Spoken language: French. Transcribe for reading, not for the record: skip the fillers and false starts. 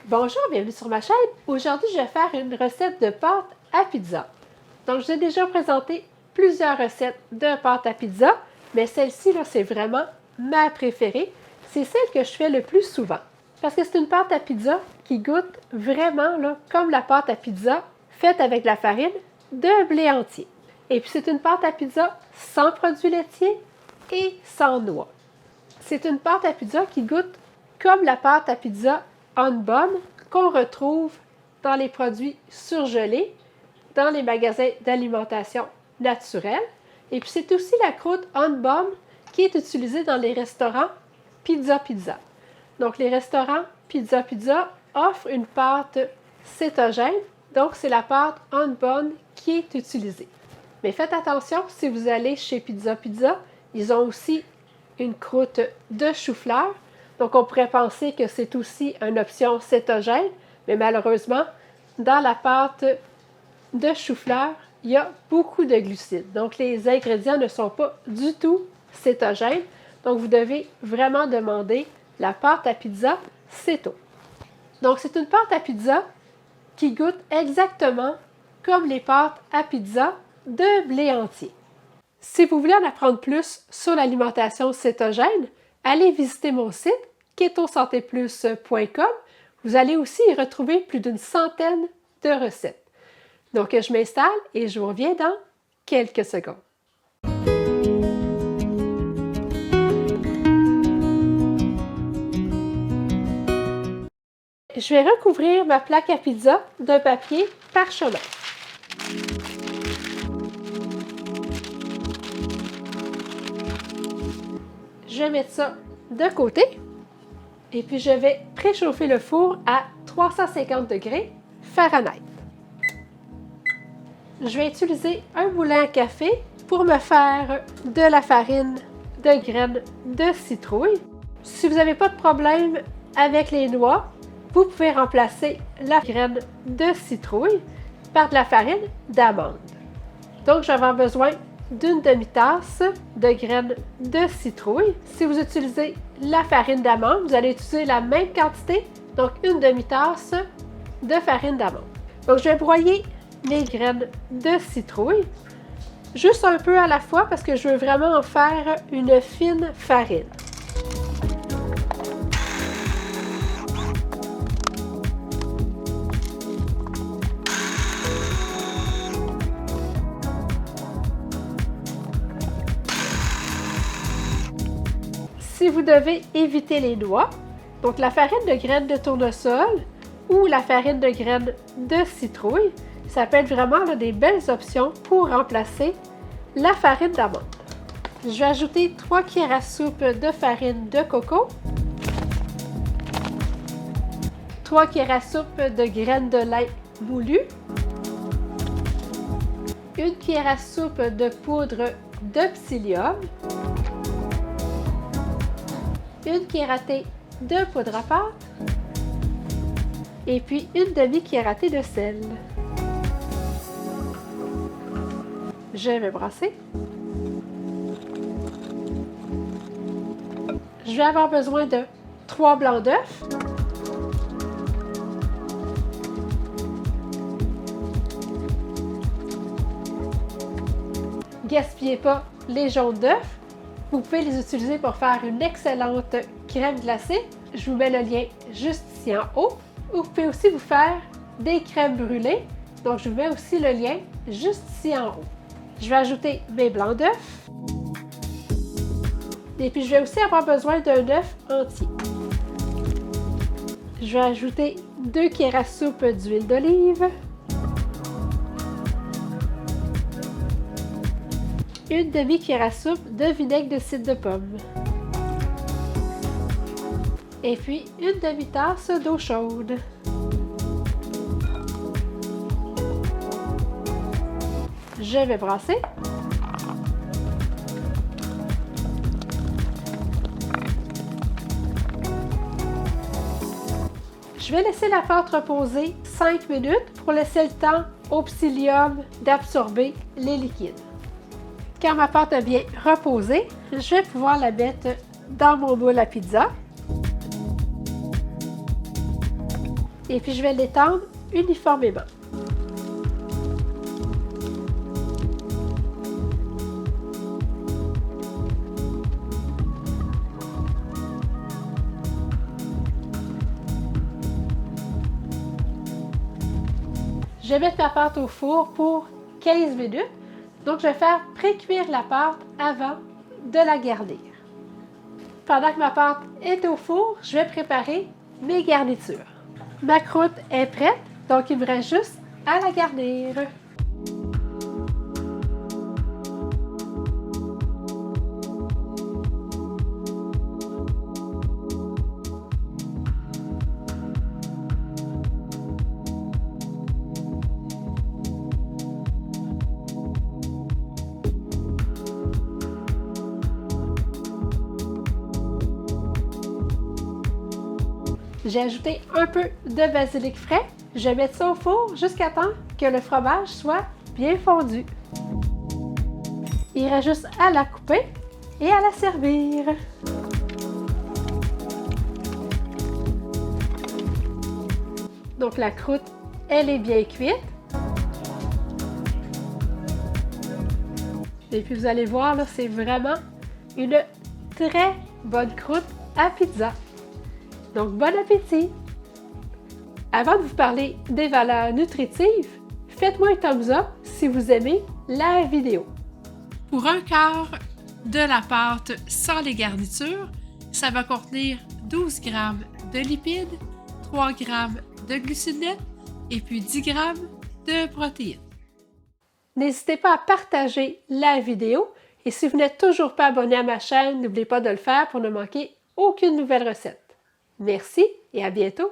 Bonjour, bienvenue sur ma chaîne. Aujourd'hui, je vais faire une recette de pâte à pizza. Donc, j'ai déjà présenté plusieurs recettes de pâte à pizza, mais celle-ci, c'est vraiment ma préférée. C'est celle que je fais le plus souvent. Parce que c'est une pâte à pizza qui goûte vraiment comme la pâte à pizza faite avec la farine de blé entier. Et puis, c'est une pâte à pizza sans produits laitiers et sans noix. C'est une pâte à pizza qui goûte comme la pâte à pizza Unbun qu'on retrouve dans les produits surgelés, dans les magasins d'alimentation naturelle. Et puis, c'est aussi la croûte Unbun qui est utilisée dans les restaurants Pizza Pizza. Donc, les restaurants Pizza Pizza offrent une pâte cétogène. Donc, c'est la pâte Unbun qui est utilisée. Mais faites attention, si vous allez chez Pizza Pizza, ils ont aussi une croûte de chou-fleur. Donc, on pourrait penser que c'est aussi une option cétogène, mais malheureusement, dans la pâte de chou-fleur, il y a beaucoup de glucides. Donc, les ingrédients ne sont pas du tout cétogènes. Donc, vous devez vraiment demander la pâte à pizza céto. Donc, c'est une pâte à pizza qui goûte exactement comme les pâtes à pizza de blé entier. Si vous voulez en apprendre plus sur l'alimentation cétogène, allez visiter mon site ketosantéplus.com. Vous allez aussi y retrouver plus d'une centaine de recettes. Donc, je m'installe et je vous reviens dans quelques secondes. Je vais recouvrir ma plaque à pizza d'un papier parchemin. Je vais mettre ça de côté et puis je vais préchauffer le four à 350 degrés Fahrenheit. Je vais utiliser un moulin à café pour me faire de la farine de graines de citrouille. Si vous n'avez pas de problème avec les noix, vous pouvez remplacer la graine de citrouille par de la farine d'amande. Donc, je vais avoir besoin d'une demi-tasse de graines de citrouille. Si vous utilisez la farine d'amande, vous allez utiliser la même quantité, donc une demi-tasse de farine d'amande. Donc, je vais broyer les graines de citrouille, juste un peu à la fois parce que je veux vraiment en faire une fine farine. Si vous devez éviter les noix, donc la farine de graines de tournesol ou la farine de graines de citrouille, ça peut être vraiment des belles options pour remplacer la farine d'amande. Je vais ajouter 3 cuillères à soupe de farine de coco, 3 cuillères à soupe de graines de lin moulues, 1 cuillère à soupe de poudre de psyllium, 1 cuillère à thé de poudre à pâte et puis une demi-cuillère à thé de sel. Je vais brasser. Je vais avoir besoin de 3 blancs d'œufs, gaspillez pas les jaunes d'œufs. Vous pouvez les utiliser pour faire une excellente crème glacée. Je vous mets le lien juste ici en haut. Vous pouvez aussi vous faire des crèmes brûlées. Donc, je vous mets aussi le lien juste ici en haut. Je vais ajouter mes blancs d'œufs. Et puis, je vais aussi avoir besoin d'un œuf entier. Je vais ajouter 2 cuillères à soupe d'huile d'olive. Une demi-cuillère à soupe de vinaigre de cidre de pomme. Et puis, une demi-tasse d'eau chaude. Je vais brasser. Je vais laisser la pâte reposer 5 minutes pour laisser le temps au psyllium d'absorber les liquides. Quand ma pâte a bien reposé, je vais pouvoir la mettre dans mon moule à pizza. Et puis je vais l'étendre uniformément. Je vais mettre ma pâte au four pour 15 minutes. Donc, je vais faire pré-cuire la pâte avant de la garnir. Pendant que ma pâte est au four, je vais préparer mes garnitures. Ma croûte est prête, donc il me reste juste à la garnir. J'ai ajouté un peu de basilic frais. Je vais mettre ça au four jusqu'à temps que le fromage soit bien fondu. Il reste juste à la couper et à la servir. Donc la croûte, elle est bien cuite. Et puis vous allez voir, là, c'est vraiment une très bonne croûte à pizza. Donc, bon appétit! Avant de vous parler des valeurs nutritives, faites-moi un thumbs up si vous aimez la vidéo. Pour un quart de la pâte sans les garnitures, ça va contenir 12 g de lipides, 3 g de glucides nets et puis 10 g de protéines. N'hésitez pas à partager la vidéo et si vous n'êtes toujours pas abonné à ma chaîne, n'oubliez pas de le faire pour ne manquer aucune nouvelle recette. Merci et à bientôt!